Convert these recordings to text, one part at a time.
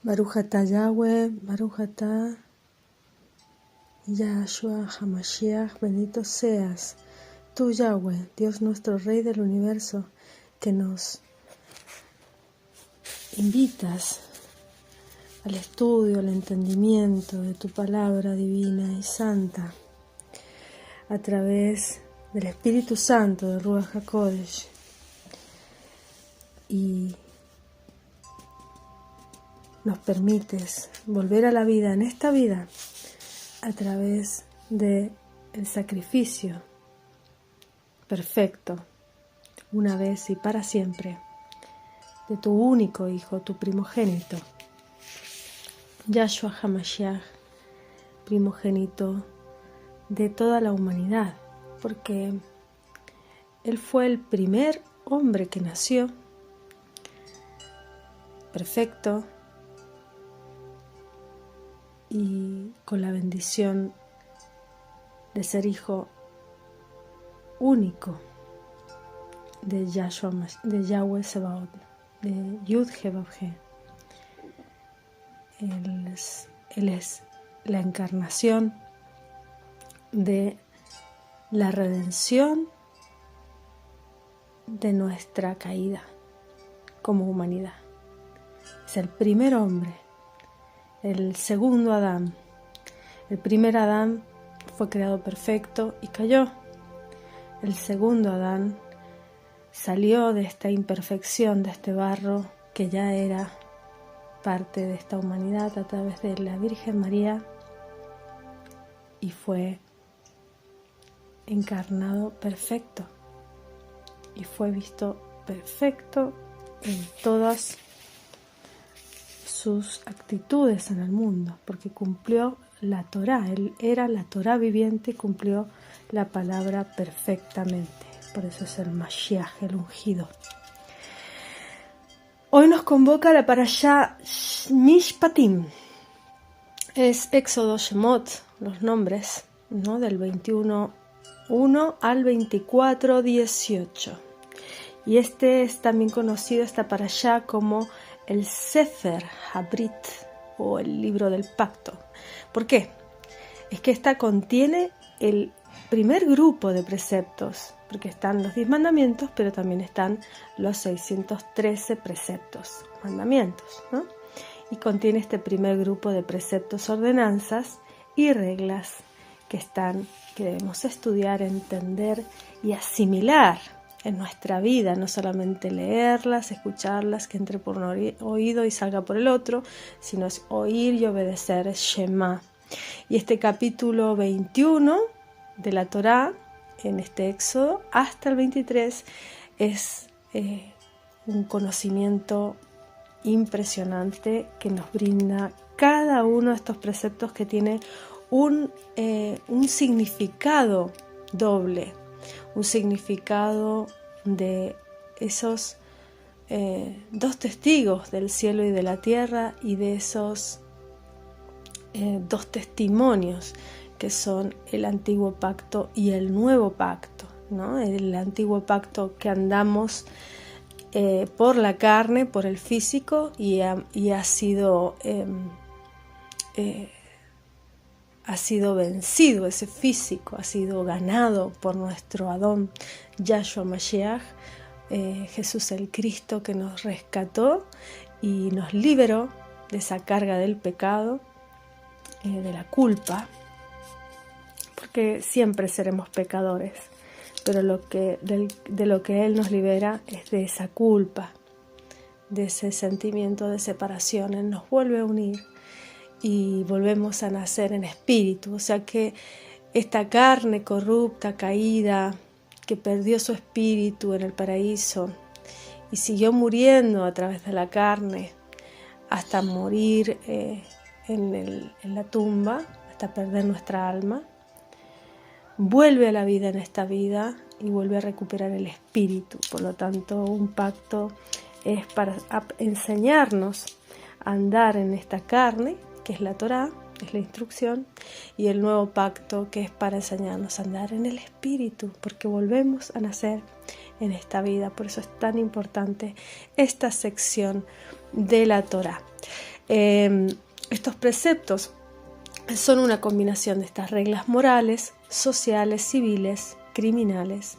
Baruch atah Yahweh, Baruch atah Yahshua HaMashiach, bendito seas tú, Yahweh, Dios nuestro Rey del universo, que nos invitas al estudio, al entendimiento de tu palabra divina y santa a través del Espíritu Santo de Ruach HaKodesh, y nos permites volver a la vida en esta vida a través del sacrificio perfecto, una vez y para siempre, de tu único Hijo, tu primogénito, Yahshua HaMashiach, primogénito de toda la humanidad, porque Él fue el primer hombre que nació, perfecto, y con la bendición de ser hijo único de Yahweh Sebaot, de Yud He Vav He. Él es la encarnación de la redención de nuestra caída como humanidad. Es el primer hombre, el segundo Adán. El primer Adán fue creado perfecto y cayó. El segundo Adán salió de esta imperfección, de este barro que ya era parte de esta humanidad a través de la Virgen María, y fue encarnado perfecto y fue visto perfecto en todas sus actitudes en el mundo, porque cumplió la Torá. Él era la Torá viviente y cumplió la palabra perfectamente. Por eso es el Mashiach, el ungido. Hoy nos convoca la Parashá Mishpatim. Es Éxodo, Shemot, los nombres, ¿no? Del 21:1 al 24:18. Y este es también conocido, esta Parashá, como el Sefer Habrit, o el libro del pacto. ¿Por qué? Es que esta contiene el primer grupo de preceptos, porque están los 10 mandamientos, pero también están los 613 preceptos, mandamientos, ¿no? Y contiene este primer grupo de preceptos, ordenanzas y reglas que debemos estudiar, entender y asimilar en nuestra vida, no solamente leerlas, escucharlas, que entre por un oído y salga por el otro, sino es oír y obedecer, es Shema. Y este capítulo 21 de la Torá, en este Éxodo, hasta el 23, es un conocimiento impresionante que nos brinda cada uno de estos preceptos, que tiene un significado doble, un significado de esos dos testigos del cielo y de la tierra, y de esos dos testimonios que son el antiguo pacto y el nuevo pacto, ¿no? El antiguo pacto que andamos por la carne, por el físico, y ha sido vencido ese físico, ha sido ganado por nuestro Adón Yahshua Mashiach, Jesús el Cristo, que nos rescató y nos liberó de esa carga del pecado, de la culpa, porque siempre seremos pecadores, pero de lo que Él nos libera es de esa culpa, de ese sentimiento de separación. Él nos vuelve a unir y volvemos a nacer en espíritu. O sea que esta carne corrupta, caída, que perdió su espíritu en el paraíso y siguió muriendo a través de la carne hasta morir en la tumba, hasta perder nuestra alma, vuelve a la vida en esta vida y vuelve a recuperar el espíritu. Por lo tanto, un pacto es para enseñarnos a andar en esta carne, que es la Torá, es la instrucción, y el nuevo pacto, que es para enseñarnos a andar en el espíritu, porque volvemos a nacer en esta vida. Por eso es tan importante esta sección de la Torá. Estos preceptos son una combinación de estas reglas morales, sociales, civiles, criminales,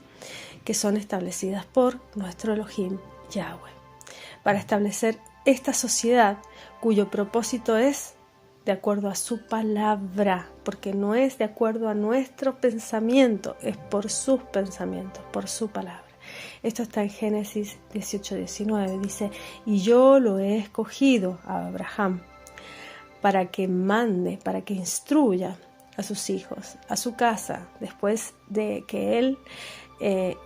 que son establecidas por nuestro Elohim Yahweh, para establecer esta sociedad cuyo propósito es de acuerdo a su palabra, porque no es de acuerdo a nuestro pensamiento, es por sus pensamientos, por su palabra. Esto está en Génesis 18:19, dice: y yo lo he escogido a Abraham para que mande, para que instruya a sus hijos, a su casa, después de que él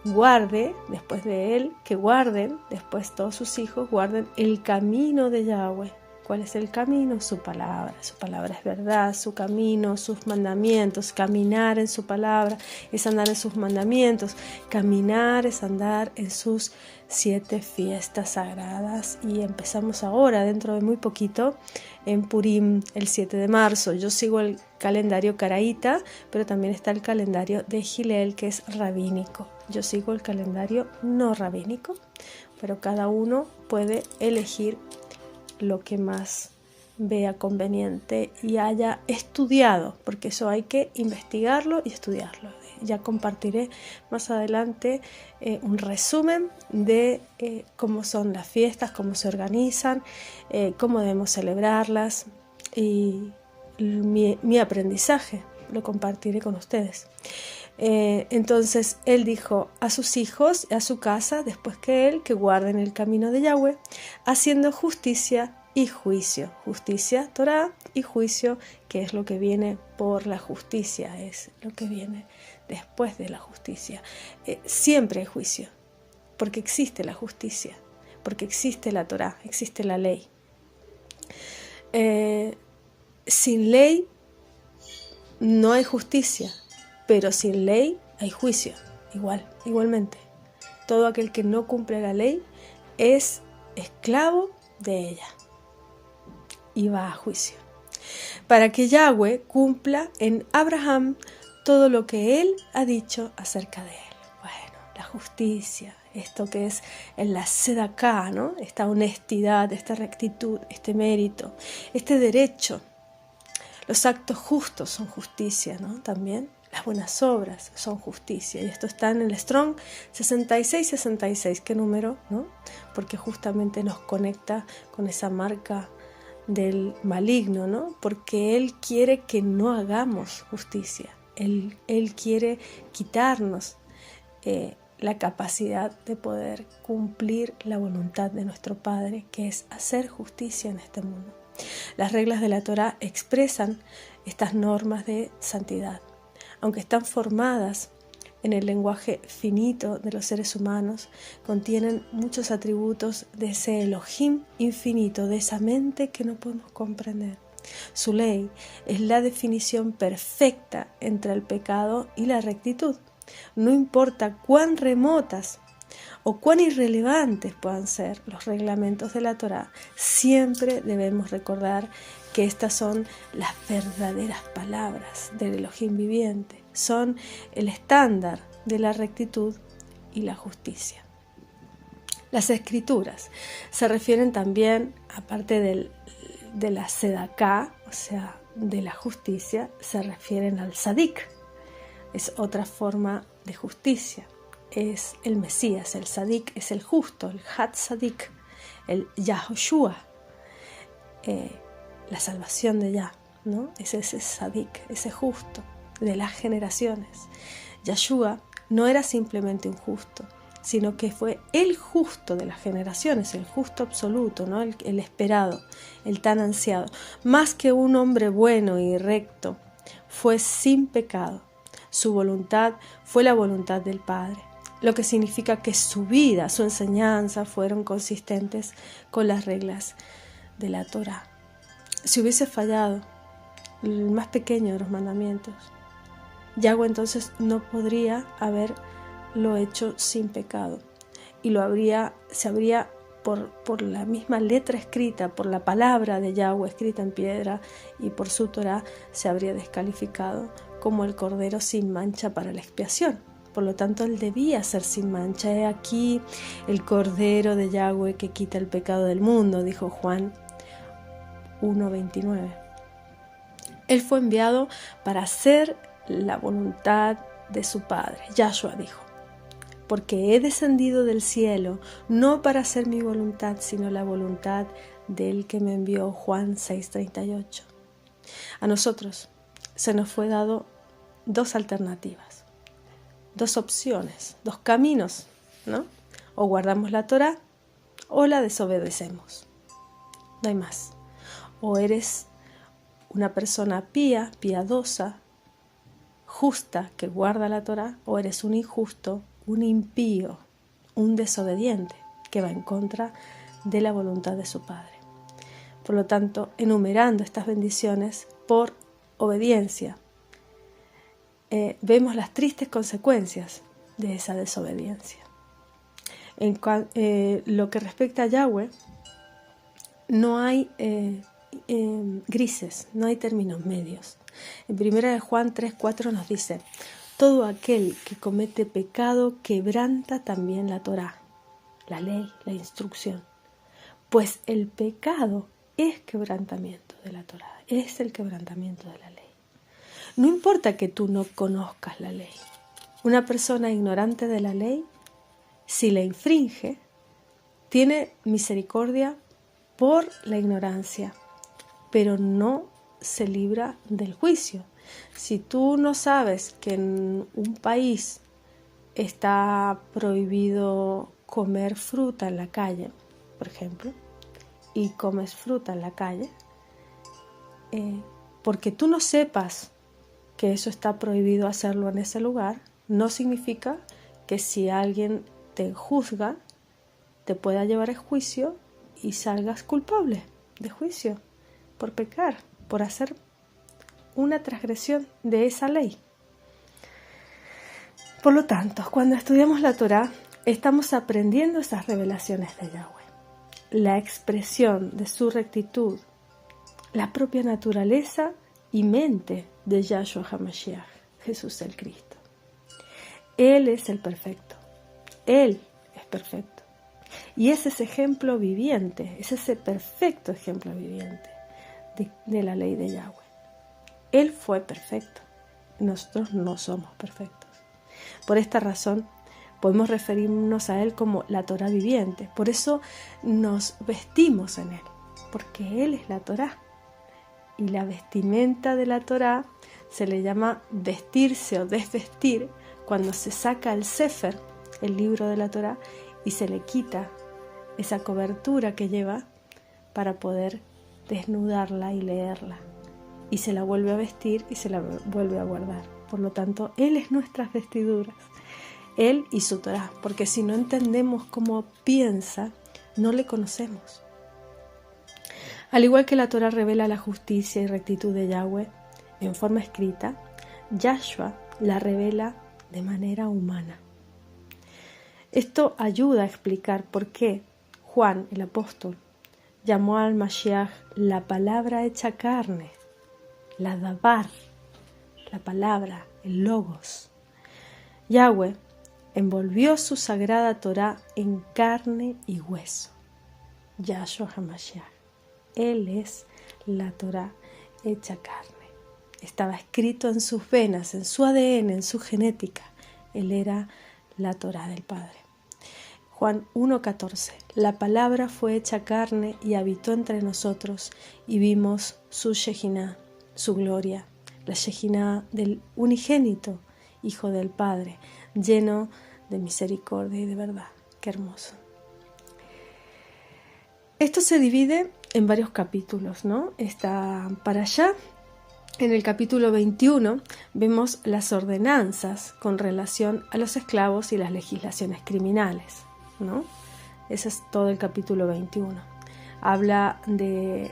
guarde, después de él, que guarden, después todos sus hijos guarden el camino de Yahweh. ¿Cuál es el camino? Su palabra es verdad, su camino, sus mandamientos. Caminar en su palabra es andar en sus mandamientos, caminar es andar en sus 7 fiestas sagradas. Y empezamos ahora, dentro de muy poquito, en Purim, el 7 de marzo. Yo sigo el calendario caraíta, pero también está el calendario de Hillel, que es rabínico. Yo sigo el calendario no rabínico, pero cada uno puede elegir lo que más vea conveniente y haya estudiado, porque eso hay que investigarlo y estudiarlo. Ya compartiré más adelante un resumen de cómo son las fiestas, cómo se organizan, cómo debemos celebrarlas, y mi aprendizaje lo compartiré con ustedes. Entonces él dijo a sus hijos, a su casa, después que él, que guarden el camino de Yahweh, haciendo justicia y juicio. Justicia, Torah, y juicio, que es lo que viene por la justicia, es lo que viene después de la justicia. Siempre hay juicio, porque existe la justicia, porque existe la Torah, existe la ley. Sin ley no hay justicia, pero sin ley hay juicio, igualmente. Todo aquel que no cumple la ley es esclavo de ella y va a juicio. Para que Yahweh cumpla en Abraham todo lo que él ha dicho acerca de él. Bueno, la justicia, esto que es en la sedaká, ¿no? Esta honestidad, esta rectitud, este mérito, este derecho. Los actos justos son justicia, ¿no? También las buenas obras son justicia. Y esto está en el Strong 6666. ¿Qué número? ¿No? Porque justamente nos conecta con esa marca del maligno, ¿no? Porque él quiere que no hagamos justicia. Él quiere quitarnos la capacidad de poder cumplir la voluntad de nuestro Padre, que es hacer justicia en este mundo. Las reglas de la Torá expresan estas normas de santidad, aunque están formadas en el lenguaje finito de los seres humanos, contienen muchos atributos de ese Elohim infinito, de esa mente que no podemos comprender. Su ley es la definición perfecta entre el pecado y la rectitud. No importa cuán remotas o cuán irrelevantes puedan ser los reglamentos de la Torá, siempre debemos recordar que estas son las verdaderas palabras del Elohim viviente, son el estándar de la rectitud y la justicia. Las escrituras se refieren también, aparte de la sedaká, o sea, de la justicia, se refieren al sadik. Es otra forma de justicia. Es el Mesías, el Sadik es el justo, el Hat Sadik, el Yahoshua, la salvación de Yah, ¿no? Es ese Sadik, ese justo de las generaciones. Yahshua no era simplemente un justo, sino que fue el justo de las generaciones, el justo absoluto, ¿no? El esperado, el tan ansiado. Más que un hombre bueno y recto, fue sin pecado. Su voluntad fue la voluntad del Padre, lo que significa que su vida, su enseñanza fueron consistentes con las reglas de la Torá. Si hubiese fallado el más pequeño de los mandamientos, Yahweh entonces no podría haberlo hecho sin pecado, y se habría por la misma letra escrita, por la palabra de Yahweh escrita en piedra y por su Torá, se habría descalificado como el cordero sin mancha para la expiación. Por lo tanto, él debía ser sin mancha. He aquí el cordero de Yahweh que quita el pecado del mundo, dijo Juan 1:29. Él fue enviado para hacer la voluntad de su Padre. Yahshua dijo: porque he descendido del cielo, no para hacer mi voluntad, sino la voluntad del que me envió. Juan 6:38. A nosotros se nos fue dado dos alternativas, dos opciones, dos caminos, ¿no? O guardamos la Torá o la desobedecemos. No hay más. O eres una persona pía, piadosa, justa, que guarda la Torá, o eres un injusto, un impío, un desobediente, que va en contra de la voluntad de su Padre. Por lo tanto, enumerando estas bendiciones por obediencia, vemos las tristes consecuencias de esa desobediencia. En lo que respecta a Yahweh, no hay grises, no hay términos medios. En 1 Juan 3:4 nos dice: todo aquel que comete pecado quebranta también la Torá, la ley, la instrucción. Pues el pecado es quebrantamiento de la Torá, es el quebrantamiento de la ley. No importa que tú no conozcas la ley. Una persona ignorante de la ley, si la infringe, tiene misericordia por la ignorancia, pero no se libra del juicio. Si tú no sabes que en un país está prohibido comer fruta en la calle, por ejemplo, y comes fruta en la calle, porque tú no sepas que eso está prohibido hacerlo en ese lugar, no significa que si alguien te juzga, te pueda llevar a juicio y salgas culpable de juicio por pecar, por hacer una transgresión de esa ley. Por lo tanto, cuando estudiamos la Torá, estamos aprendiendo esas revelaciones de Yahweh, la expresión de su rectitud, la propia naturaleza y mente de Yahshua HaMashiach, Jesús el Cristo. Él es el perfecto, Él es perfecto. Y es ese ejemplo viviente, es ese perfecto ejemplo viviente de la ley de Yahweh. Él fue perfecto, nosotros no somos perfectos. Por esta razón, podemos referirnos a Él como la Torá viviente. Por eso nos vestimos en Él, porque Él es la Torá. Y la vestimenta de la Torá se le llama vestirse o desvestir cuando se saca el Sefer, el libro de la Torá, y se le quita esa cobertura que lleva para poder desnudarla y leerla. Y se la vuelve a vestir y se la vuelve a guardar. Por lo tanto, Él es nuestras vestiduras, Él y su Torá, porque si no entendemos cómo piensa, no le conocemos. Al igual que la Torá revela la justicia y rectitud de Yahweh en forma escrita, Yahshua la revela de manera humana. Esto ayuda a explicar por qué Juan, el apóstol, llamó al Mashiach la palabra hecha carne, la Dabar, la palabra, el Logos. Yahweh envolvió su sagrada Torá en carne y hueso. Yahshua HaMashiach. Él es la Torá hecha carne. Estaba escrito en sus venas, en su ADN, en su genética. Él era la Torá del Padre. Juan 1:14. La palabra fue hecha carne y habitó entre nosotros y vimos su Shejiná, su gloria, la Shejiná del unigénito, Hijo del Padre, lleno de misericordia y de verdad. Qué hermoso. Esto se divide en varios capítulos, ¿no? Está para allá. En el capítulo 21 vemos las ordenanzas con relación a los esclavos y las legislaciones criminales, ¿no? Ese es todo el capítulo 21. Habla de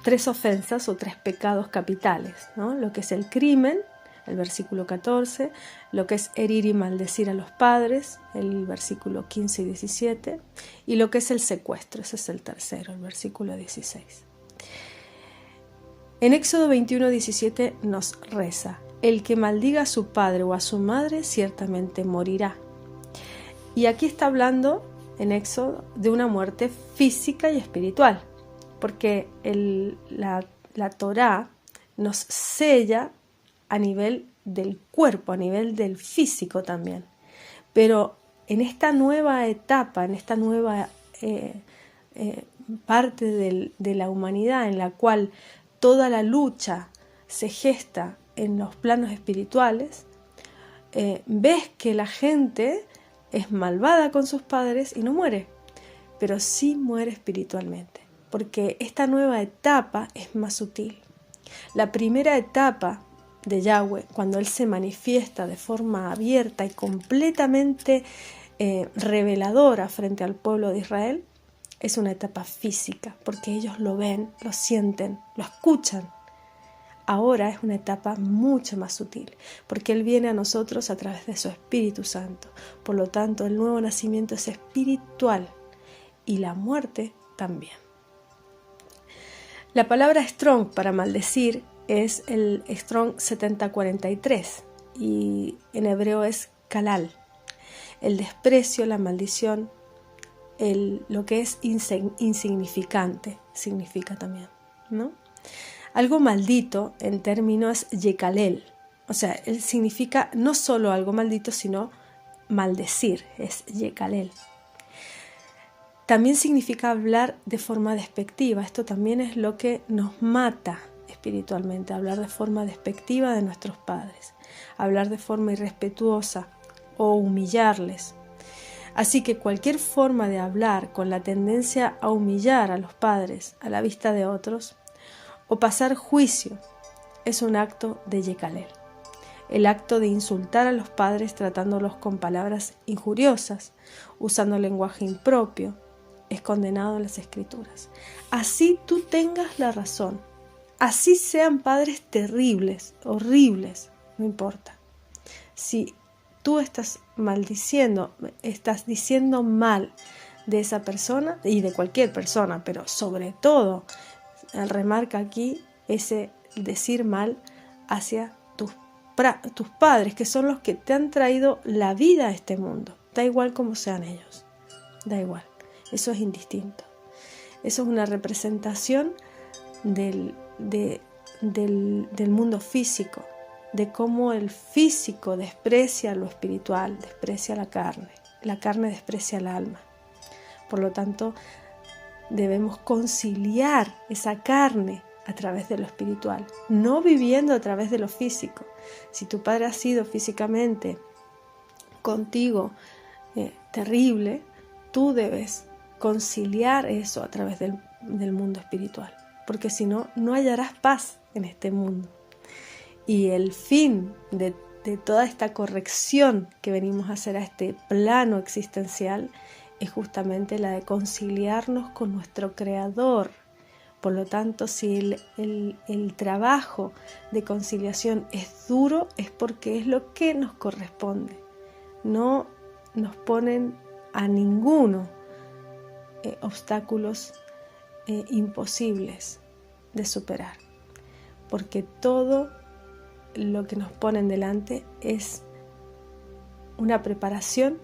3 ofensas o 3 pecados capitales, ¿no? Lo que es el crimen, el versículo 14, lo que es herir y maldecir a los padres, el versículo 15 y 17, y lo que es el secuestro, ese es el tercero, el versículo 16. En Éxodo 21:17 nos reza: el que maldiga a su padre o a su madre ciertamente morirá. Y aquí está hablando en Éxodo de una muerte física y espiritual, porque la Torá nos sella a nivel del cuerpo, a nivel del físico también. Pero en esta nueva etapa, en esta nueva parte de la humanidad en la cual toda la lucha se gesta en los planos espirituales, ves que la gente es malvada con sus padres y no muere, pero sí muere espiritualmente, porque esta nueva etapa es más sutil. La primera etapa de Yahweh, cuando Él se manifiesta de forma abierta y completamente reveladora frente al pueblo de Israel, es una etapa física, porque ellos lo ven, lo sienten, lo escuchan. Ahora es una etapa mucho más sutil, porque Él viene a nosotros a través de su Espíritu Santo. Por lo tanto, el nuevo nacimiento es espiritual y la muerte también. La palabra strong para maldecir es el Strong 7043 y en hebreo es kalal. El desprecio, la maldición, lo que es insignificante significa también, ¿no? Algo maldito en términos yekalel, o sea, él significa no solo algo maldito, sino maldecir, es yekalel. También significa hablar de forma despectiva. Esto también es lo que nos mata espiritualmente, hablar de forma despectiva de nuestros padres, hablar de forma irrespetuosa o humillarles. Así que cualquier forma de hablar con la tendencia a humillar a los padres a la vista de otros o pasar juicio es un acto de yekalel. El acto de insultar a los padres tratándolos con palabras injuriosas, usando lenguaje impropio, es condenado en las Escrituras. Así tú tengas la razón, así sean padres terribles, horribles, no importa. Si tú estás maldiciendo, estás diciendo mal de esa persona y de cualquier persona, pero sobre todo, remarca aquí ese decir mal hacia tus padres, que son los que te han traído la vida a este mundo. Da igual cómo sean ellos, da igual. Eso es indistinto. Eso es una representación del mundo físico, de cómo el físico desprecia lo espiritual, desprecia la carne desprecia el alma. Por lo tanto, debemos conciliar esa carne a través de lo espiritual, no viviendo a través de lo físico. Si tu padre ha sido físicamente contigo terrible, tú debes conciliar eso a través del mundo espiritual, porque si no, no hallarás paz en este mundo. Y el fin de toda esta corrección que venimos a hacer a este plano existencial es justamente la de conciliarnos con nuestro Creador. Por lo tanto, si el trabajo de conciliación es duro, es porque es lo que nos corresponde. No nos ponen a ninguno obstáculos imposibles de superar, porque todo lo que nos ponen delante es una preparación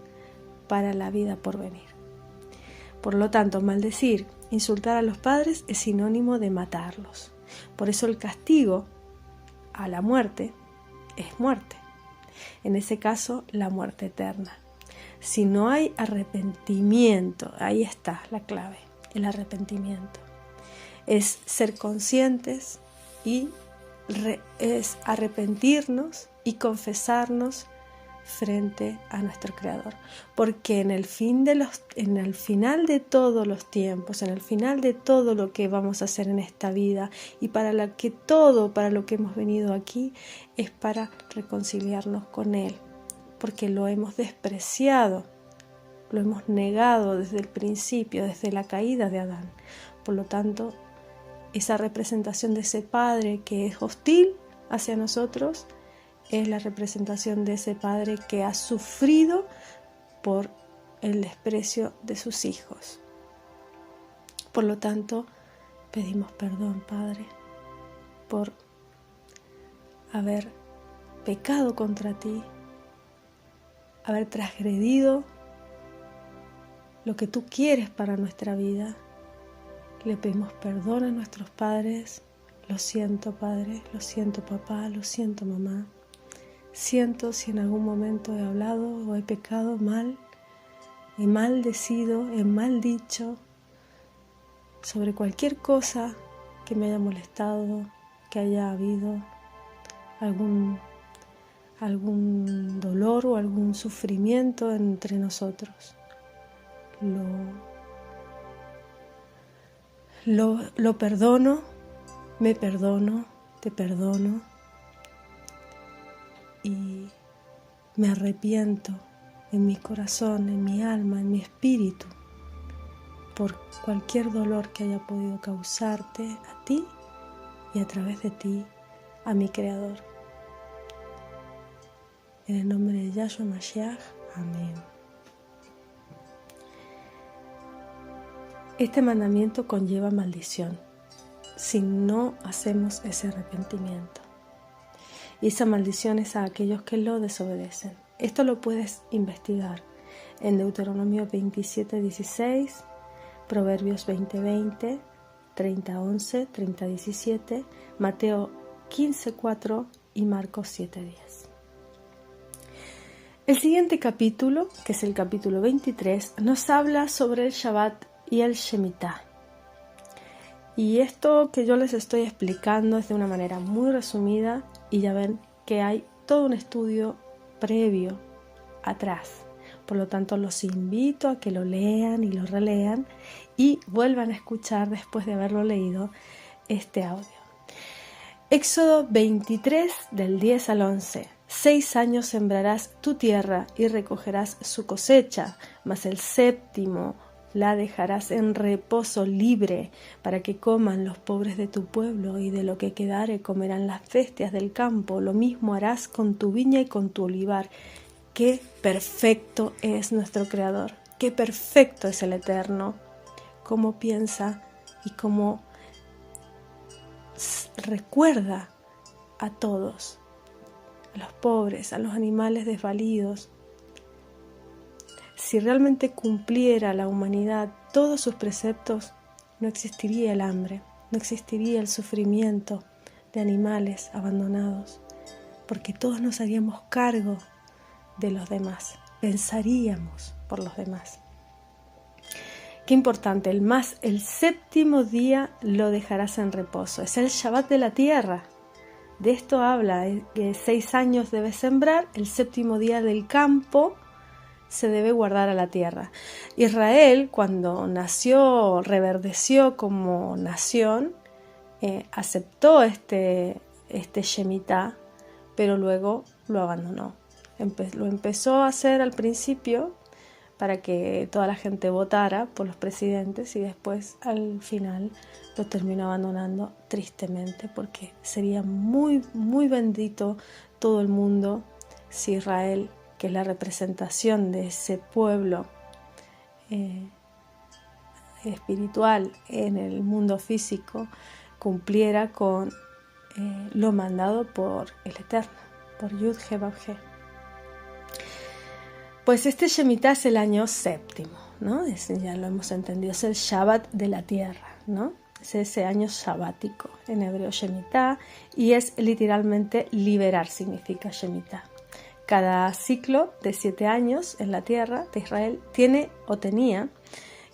para la vida por venir. Por lo tanto, maldecir, insultar a los padres es sinónimo de matarlos. Por eso el castigo a la muerte es muerte. En ese caso, la muerte eterna. Si no hay arrepentimiento, ahí está la clave, el arrepentimiento. Es ser conscientes y es arrepentirnos y confesarnos frente a nuestro Creador, porque en el final de todos los tiempos, en el final de todo lo que vamos a hacer en esta vida y para lo que hemos venido aquí es para reconciliarnos con Él, porque lo hemos despreciado, lo hemos negado desde el principio, desde la caída de Adán. Por lo tanto, esa representación de ese Padre que es hostil hacia nosotros es la representación de ese Padre que ha sufrido por el desprecio de sus hijos. Por lo tanto, pedimos perdón, Padre, por haber pecado contra ti, haber transgredido lo que tú quieres para nuestra vida, le pedimos perdón a nuestros padres. Lo siento, padre, lo siento, papá, lo siento, mamá. Siento si en algún momento he hablado o he pecado mal, he maldecido, he maldicho sobre cualquier cosa que me haya molestado, que haya habido algún dolor o algún sufrimiento entre nosotros. Lo perdono, me perdono, te perdono y me arrepiento en mi corazón, en mi alma, en mi espíritu por cualquier dolor que haya podido causarte a ti y a través de ti a mi Creador. En el nombre de Yahshua Mashiach, amén. Este mandamiento conlleva maldición si no hacemos ese arrepentimiento. Y esa maldición es a aquellos que lo desobedecen. Esto lo puedes investigar en Deuteronomio 27:16, Proverbios 20:20, 30:11, 30:17, Mateo 15:4 y Marcos 7:10. El siguiente capítulo, que es el capítulo 23, nos habla sobre el Shabbat y el Shemitah. Y esto que yo les estoy explicando es de una manera muy resumida y ya ven que hay todo un estudio previo atrás. Por lo tanto, los invito a que lo lean y lo relean y vuelvan a escuchar después de haberlo leído este audio. Éxodo 23 del 10 al 11. 6 años sembrarás tu tierra y recogerás su cosecha, mas el séptimo la dejarás en reposo libre para que coman los pobres de tu pueblo, y de lo que quedare comerán las bestias del campo. Lo mismo harás con tu viña y con tu olivar. Qué perfecto es nuestro Creador, qué perfecto es el Eterno, cómo piensa y cómo recuerda a todos, a los pobres, a los animales desvalidos. Si realmente cumpliera la humanidad todos sus preceptos, no existiría el hambre, no existiría el sufrimiento de animales abandonados, porque todos nos haríamos cargo de los demás, pensaríamos por los demás. Qué importante, el séptimo día lo dejarás en reposo, es el Shabbat de la tierra. De esto habla, que 6 años debes sembrar, el séptimo día del campo se debe guardar a la tierra. Israel, cuando nació, reverdeció como nación, aceptó este Shemitah, pero luego lo abandonó. Lo empezó a hacer al principio para que toda la gente votara por los presidentes y después al final lo terminó abandonando tristemente, porque sería muy, muy bendito todo el mundo si Israel, que es la representación de ese pueblo espiritual en el mundo físico, cumpliera con lo mandado por el Eterno, por Yud-He-Vav-He. Pues este Shemitah es el año séptimo, ¿no? Ya lo hemos entendido, es el Shabbat de la tierra, ¿no? Es ese año sabático, en hebreo Shemitah, y es literalmente liberar, significa Shemitah. Cada ciclo de 7 años en la tierra de Israel tiene o tenía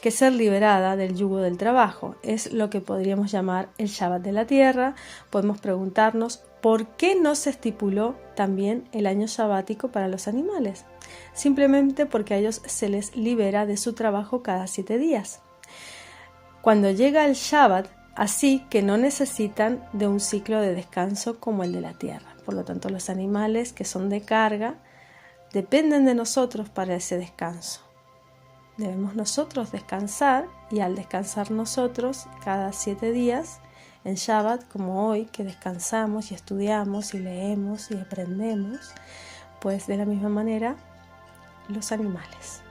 que ser liberada del yugo del trabajo. Es lo que podríamos llamar el Shabbat de la tierra. Podemos preguntarnos por qué no se estipuló también el año sabático para los animales. Simplemente porque a ellos se les libera de su trabajo cada 7 días. Cuando llega el Shabbat, así que no necesitan de un ciclo de descanso como el de la tierra. Por lo tanto, los animales que son de carga dependen de nosotros para ese descanso. Debemos nosotros descansar, y al descansar nosotros cada 7 días, en Shabbat, como hoy, que descansamos y estudiamos y leemos y aprendemos, pues de la misma manera los animales,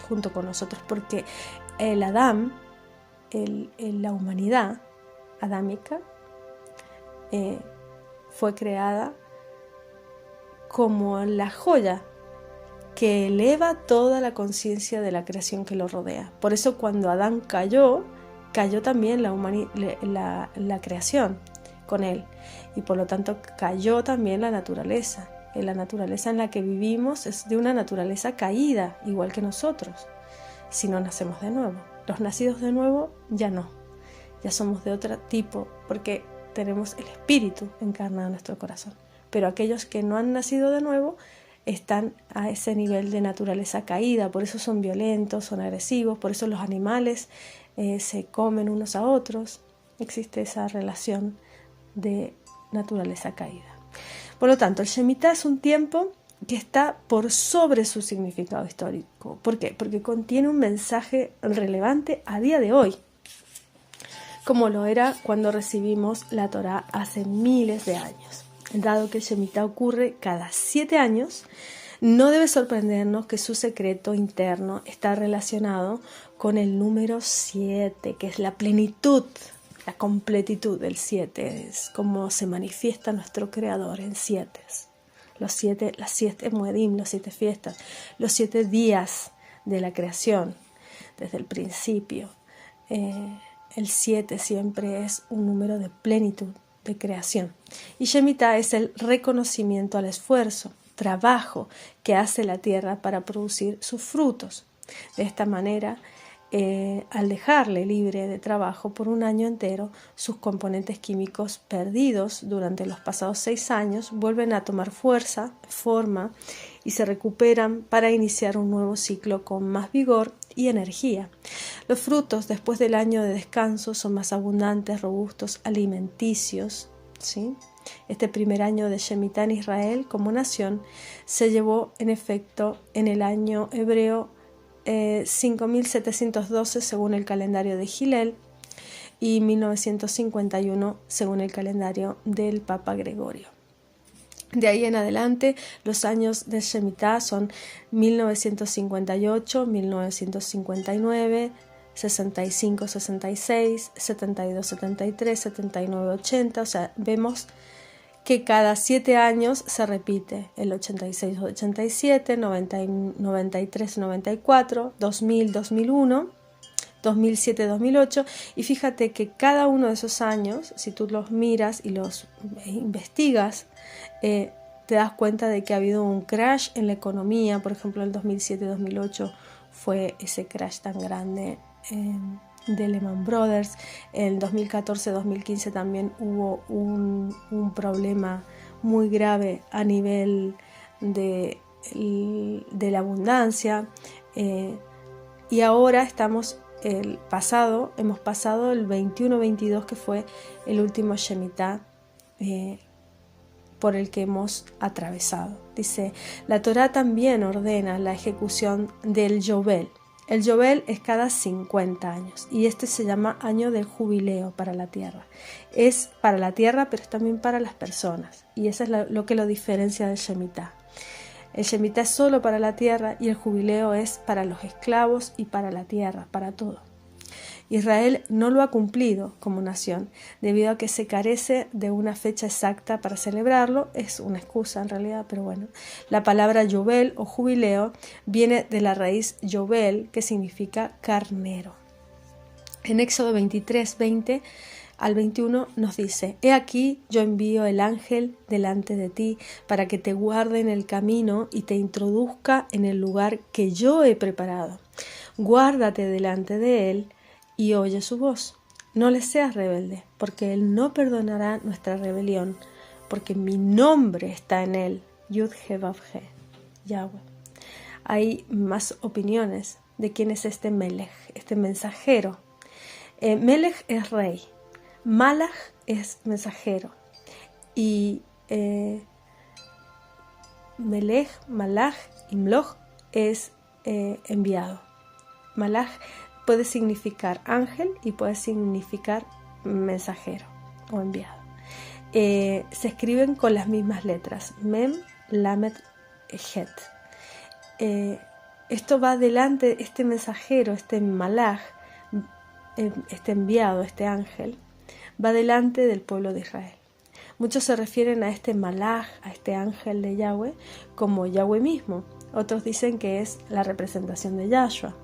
junto con nosotros, porque el Adán, la humanidad adámica, fue creada como la joya que eleva toda la conciencia de la creación que lo rodea. Por eso cuando Adán cayó, cayó también la creación con él, y por lo tanto cayó también la naturaleza. La naturaleza en la que vivimos es de una naturaleza caída, igual que nosotros, si no nacemos de nuevo. Los nacidos de nuevo ya no, ya somos de otro tipo, porque tenemos el espíritu encarnado en nuestro corazón. Pero aquellos que no han nacido de nuevo están a ese nivel de naturaleza caída, por eso son violentos, son agresivos, por eso los animales se comen unos a otros. Existe esa relación de naturaleza caída. Por lo tanto, el Shemitah es un tiempo que está por sobre su significado histórico. ¿Por qué? Porque contiene un mensaje relevante a día de hoy, como lo era cuando recibimos la Torá hace miles de años. Dado que el Shemitah ocurre cada 7 años, no debe sorprendernos que su secreto interno está relacionado con el número 7, que es la plenitud, la completitud del 7, es como se manifiesta nuestro Creador en 7. Las 7 Moedim, las 7 fiestas, los 7 días de la creación, desde el principio. El 7 siempre es un número de plenitud, de creación. Y Shemitah es el reconocimiento al esfuerzo, trabajo que hace la tierra para producir sus frutos. De esta manera, al dejarle libre de trabajo por un año entero, sus componentes químicos perdidos durante los pasados 6 años vuelven a tomar fuerza, forma y se recuperan para iniciar un nuevo ciclo con más vigor y energía. Los frutos después del año de descanso son más abundantes, robustos, alimenticios, ¿sí? Este primer año de Shemitah en Israel como nación se llevó en efecto en el año hebreo 5712 según el calendario de Hillel y 1951 según el calendario del Papa Gregorio. De ahí en adelante, los años de Shemitah son 1958, 1959, 65, 66, 72, 73, 79, 80. O sea, vemos que cada 7 años se repite el 86, 87, 90, 93, 94, 2000, 2001, 2007, 2008. Y fíjate que cada uno de esos años, si tú los miras y los investigas, te das cuenta de que ha habido un crash en la economía. Por ejemplo, el 2007-2008 fue ese crash tan grande de Lehman Brothers. En 2014-2015 también hubo un problema muy grave a nivel de la abundancia. Y ahora hemos pasado el 21-22, que fue el último Shemitah por el que hemos atravesado. Dice, la Torá también ordena la ejecución del Yobel. El Yobel es cada 50 años y este se llama año del jubileo para la tierra. Es para la tierra, pero es también para las personas, y eso es lo que lo diferencia del Shemitah. El Shemitah es solo para la tierra y el jubileo es para los esclavos y para la tierra, para todo. Israel no lo ha cumplido como nación, debido a que se carece de una fecha exacta para celebrarlo. Es una excusa en realidad, pero bueno. La palabra Yobel o jubileo viene de la raíz Yobel, que significa carnero. En Éxodo 23, 20 al 21 nos dice, «He aquí, yo envío el ángel delante de ti para que te guarde en el camino y te introduzca en el lugar que yo he preparado. Guárdate delante de él y oye su voz. No le seas rebelde, porque él no perdonará nuestra rebelión, porque mi nombre está en él». Yud-He-Vav-He, Yahweh. Hay más opiniones de quién es este Melech, este mensajero. Melech es rey, Malach es mensajero, y Melech, Malach y Mloch es enviado. Malach puede significar ángel y puede significar mensajero o enviado. Se escriben con las mismas letras, Mem, Lamed, Het. Esto va delante, este mensajero, este Malach, este enviado, este ángel, va delante del pueblo de Israel. Muchos se refieren a este Malach, a este ángel de Yahweh, como Yahweh mismo. Otros dicen que es la representación de Yahshua.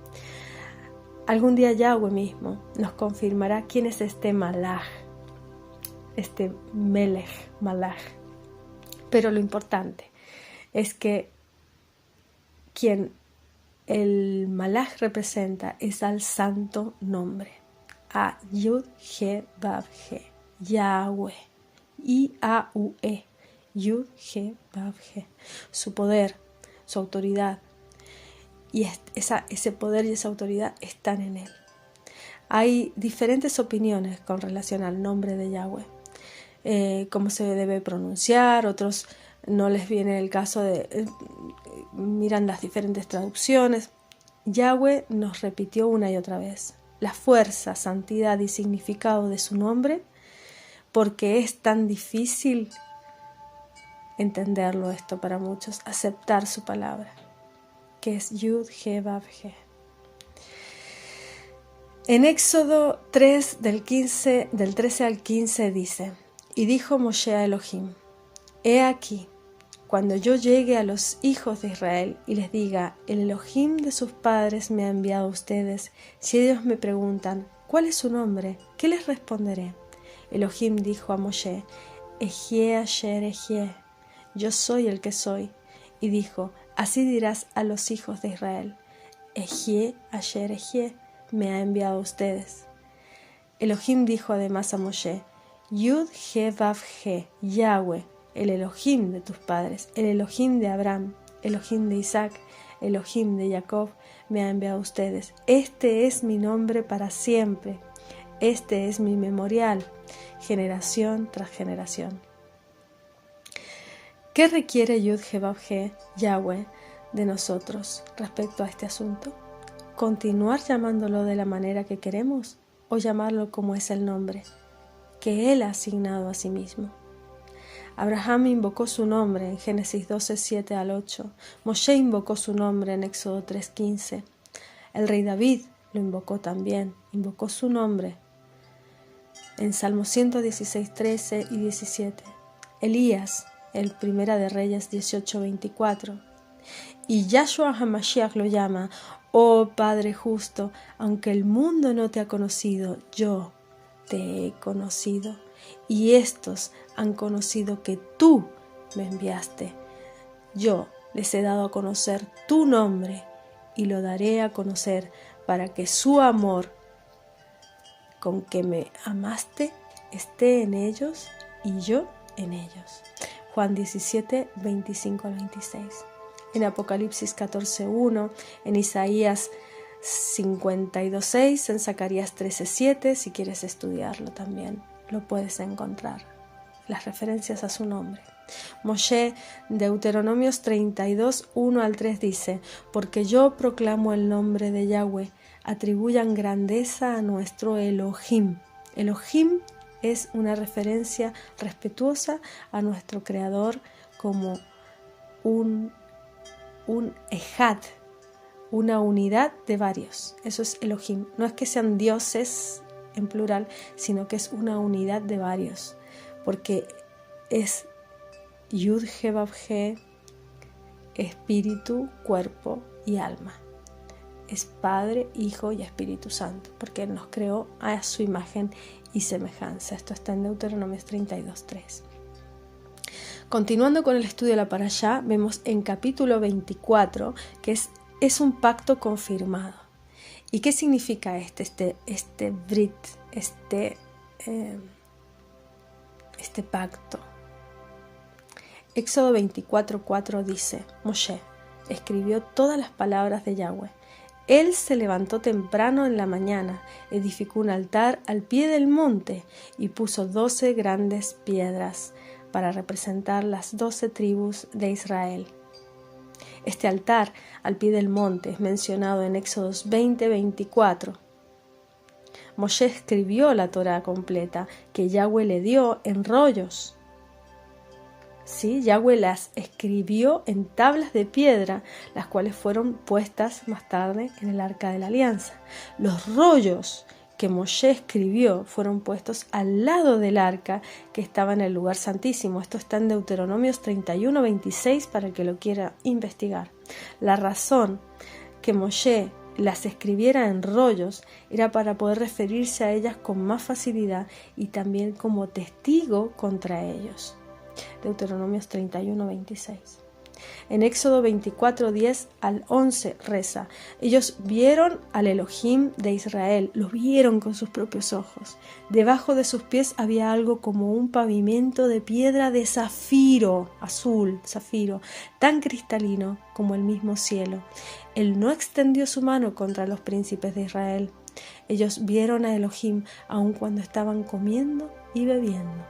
Algún día Yahweh mismo nos confirmará quién es este Malach, este Melech, Malach. Pero lo importante es que quien el Malach representa es al santo nombre, a Yud He Vav He, Yahweh, I-A-U-E, Yud He Vav He, su poder, su autoridad, y ese poder y esa autoridad están en él. Hay diferentes opiniones con relación al nombre de Yahweh, cómo se debe pronunciar. Otros no les viene el caso de miran las diferentes traducciones. Yahweh nos repitió una y otra vez la fuerza, santidad y significado de su nombre, porque es tan difícil entenderlo esto para muchos, aceptar su palabra, que es Yud He Vav He. En Éxodo 3, del 13 al 15 dice: Y dijo Moshe a Elohim: He aquí, cuando yo llegue a los hijos de Israel y les diga, el Elohim de sus padres me ha enviado a ustedes, si ellos me preguntan, ¿cuál es su nombre?, ¿qué les responderé? Elohim dijo a Moshe: Ejie asher ejie, yo soy el que soy. Y dijo: así dirás a los hijos de Israel: Ejie asher ejie, me ha enviado a ustedes. Elohim dijo además a Moshe: Yud He Vav He, Yahweh, el Elohim de tus padres, el Elohim de Abraham, Elohim de Isaac, Elohim de Jacob, me ha enviado a ustedes. Este es mi nombre para siempre. Este es mi memorial, generación tras generación. ¿Qué requiere Yud He Vav He, Yahweh, de nosotros respecto a este asunto? ¿Continuar llamándolo de la manera que queremos o llamarlo como es el nombre que Él ha asignado a sí mismo? Abraham invocó su nombre en Génesis 12, 7 al 8. Moshe invocó su nombre en Éxodo 3, 15. El rey David lo invocó también, invocó su nombre en Salmo 116, 13 y 17. Elías, el Primera de Reyes 18, 24. Y Yahshua HaMashiach lo llama: oh Padre justo, aunque el mundo no te ha conocido, yo te he conocido, y estos han conocido que tú me enviaste. Yo les he dado a conocer tu nombre y lo daré a conocer para que su amor con que me amaste esté en ellos y yo en ellos. Juan 17, 25 al 26. En Apocalipsis 14, 1, en Isaías 52, 6, en Zacarías 13, 7, si quieres estudiarlo también lo puedes encontrar, las referencias a su nombre. Moshe, Deuteronomios 32, 1 al 3 dice: porque yo proclamo el nombre de Yahweh, atribuyan grandeza a nuestro Elohim. Elohim es una referencia respetuosa a nuestro Creador como un Ejad, una unidad de varios. Eso es Elohim. No es que sean dioses en plural, sino que es una unidad de varios, porque es Yud He Vav He, espíritu, cuerpo y alma. Es Padre, Hijo y Espíritu Santo, porque Él nos creó a su imagen y semejanza. Esto está en Deuteronomios 32, 3. Continuando con el estudio de la Parashá, vemos en capítulo 24 que es un pacto confirmado. ¿Y qué significa este brit, este pacto? Éxodo 24, 4 dice: Moshe escribió todas las palabras de Yahweh. Él se levantó temprano en la mañana, edificó un altar al pie del monte y puso 12 grandes piedras para representar las 12 tribus de Israel. Este altar al pie del monte es mencionado en Éxodos 20, 24. Moshe escribió la Torá completa que Yahweh le dio en rollos. Sí, Yahweh las escribió en tablas de piedra, las cuales fueron puestas más tarde en el Arca de la Alianza. Los rollos que Moshe escribió fueron puestos al lado del arca que estaba en el lugar santísimo. Esto está en Deuteronomios 31, 26 para el que lo quiera investigar. La razón que Moshe las escribiera en rollos, era para poder referirse a ellas con más facilidad y también como testigo contra ellos. Deuteronomios 31:26. En Éxodo 24:10 al 11 reza: ellos vieron al Elohim de Israel, lo vieron con sus propios ojos. Debajo de sus pies había algo como un pavimento de piedra de zafiro, azul, zafiro, tan cristalino como el mismo cielo. Él no extendió su mano contra los príncipes de Israel. Ellos vieron a Elohim aun cuando estaban comiendo y bebiendo.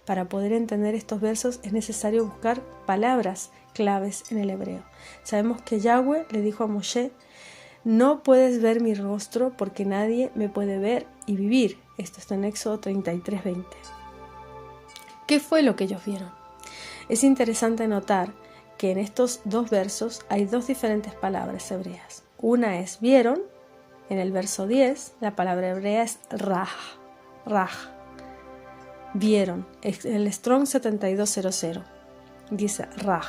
Para poder entender estos versos es necesario buscar palabras claves en el hebreo. Sabemos que Yahweh le dijo a Moshe: no puedes ver mi rostro porque nadie me puede ver y vivir. Esto está en Éxodo 33:20. ¿Qué fue lo que ellos vieron? Es interesante notar que en estos dos versos hay dos diferentes palabras hebreas. Una es vieron, en el verso 10 la palabra hebrea es raj. Vieron, el Strong 7200 dice raj.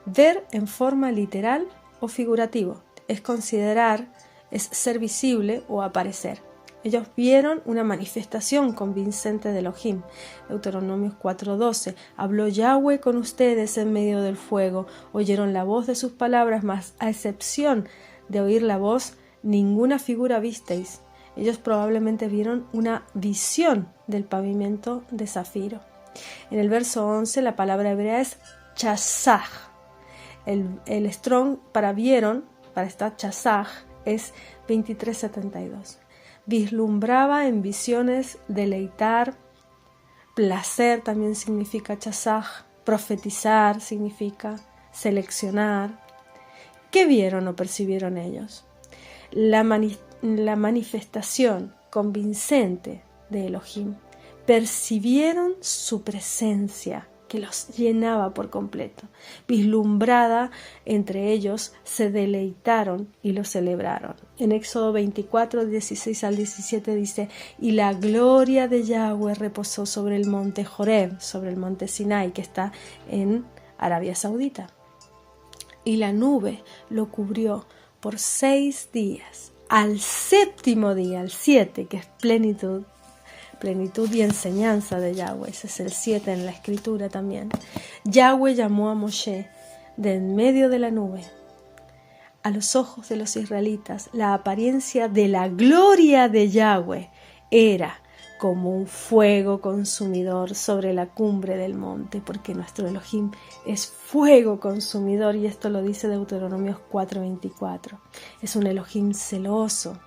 Ver en forma literal o figurativo es considerar, es ser visible o aparecer. Ellos vieron una manifestación convincente de Elohim. Deuteronomios 4:12. Habló Yahweh con ustedes en medio del fuego. Oyeron la voz de sus palabras, mas a excepción de oír la voz, ninguna figura visteis. Ellos probablemente vieron una visión del pavimento de zafiro. En el verso 11 la palabra hebrea es chazaj. El Strong para vieron, para esta chazaj, es 2372. Vislumbraba en visiones, deleitar, placer también significa chazaj, profetizar significa seleccionar. ¿Qué vieron o percibieron ellos? La manifestación convincente de Elohim. Percibieron su presencia que los llenaba por completo. Vislumbrada entre ellos, se deleitaron y lo celebraron. En Éxodo 24:16 al 17 dice: y la gloria de Yahweh reposó sobre el monte Joreb, sobre el monte Sinai, que está en Arabia Saudita. Y la nube lo cubrió por 6 días. Al séptimo día, el 7, que es plenitud y enseñanza de Yahweh, ese es el 7 en la escritura también. Yahweh llamó a Moshe de en medio de la nube. A los ojos de los israelitas, la apariencia de la gloria de Yahweh era como un fuego consumidor sobre la cumbre del monte, porque nuestro Elohim es fuego consumidor, y esto lo dice Deuteronomios 4:24. Es un Elohim celoso.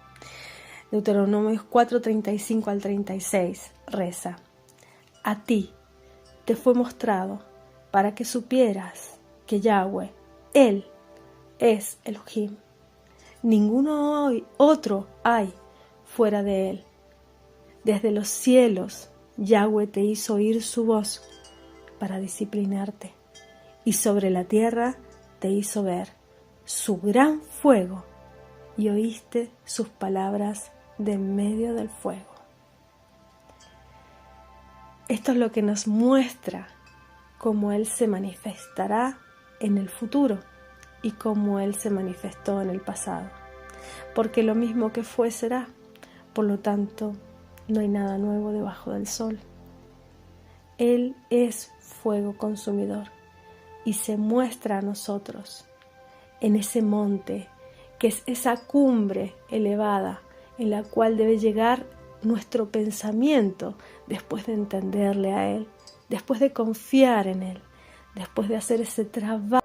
Deuteronomios 4:35 al 36 reza: a ti te fue mostrado para que supieras que Yahweh, Él, es Elohim. Ninguno otro hay fuera de Él. Desde los cielos, Yahweh te hizo oír su voz para disciplinarte, y sobre la tierra te hizo ver su gran fuego, y oíste sus palabras de en medio del fuego. Esto es lo que nos muestra cómo Él se manifestará en el futuro y cómo Él se manifestó en el pasado. Porque lo mismo que fue será, por lo tanto, no hay nada nuevo debajo del sol. Él es fuego consumidor y se muestra a nosotros en ese monte, que es esa cumbre elevada en la cual debe llegar nuestro pensamiento después de entenderle a Él, después de confiar en Él, después de hacer ese trabajo